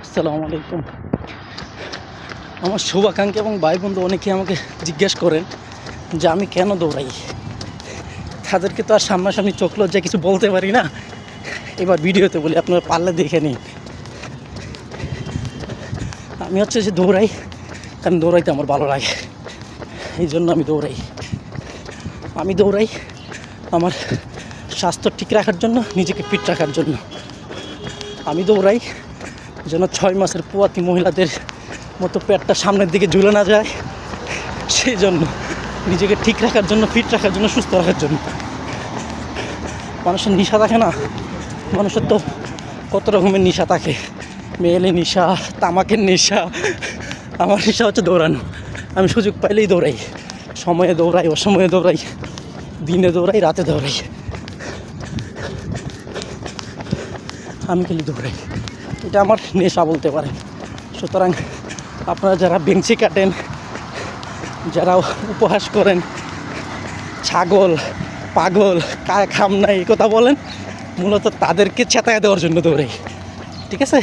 আসসালামু আলাইকুম। আমার শুভাকাঙ্ক্ষী এবং ভাই বন্ধু অনেকেই আমাকে জিজ্ঞেস করেন যে আমি কেন দৌড়াই। তাদেরকে তো আর সামনাসামনি চোখ লজ্জায় কিছু বলতে পারি না, এবার ভিডিওতে বলি, আপনারা পারলে দেখে নিন। আমি হচ্ছে যে দৌড়াই কারণ দৌড়াইতে আমার ভালো লাগে, এই জন্য আমি দৌড়াই। আমি দৌড়াই আমার স্বাস্থ্য ঠিক রাখার জন্য, নিজেকে ফিট রাখার জন্য। আমি দৌড়াই যেন 6 মাসের পোয়াতি মহিলাদের মতো পেটটা সামনের দিকে ঝুলে না যায়, সেই জন্য নিজেকে ঠিক রাখার জন্য, ফিট রাখার জন্য, সুস্থ রাখার জন্য। মানুষের নেশা থাকে না, মানুষের তো কত রকমের নেশা থাকে, মেয়েলি নেশা, তামাকের নেশা। আমার নেশা হচ্ছে দৌড়ানো। আমি সুযোগ পাইলেই দৌড়াই, সময়ে দৌড়াই, অসময়ে দৌড়াই, দিনে দৌড়াই, রাতে দৌড়াই, আমি খালি দৌড়াই। এটা আমার নেশা বলতে পারেন। সুতরাং আপনারা যারা বেঞ্চি কাটেন, যারা উপহাস করেন, ছাগল, পাগল, কায় খাম নাই এই কথা বলেন, মূলত তাদেরকে চেতায় দেওয়ার জন্য দৌড়াই। ঠিক আছে।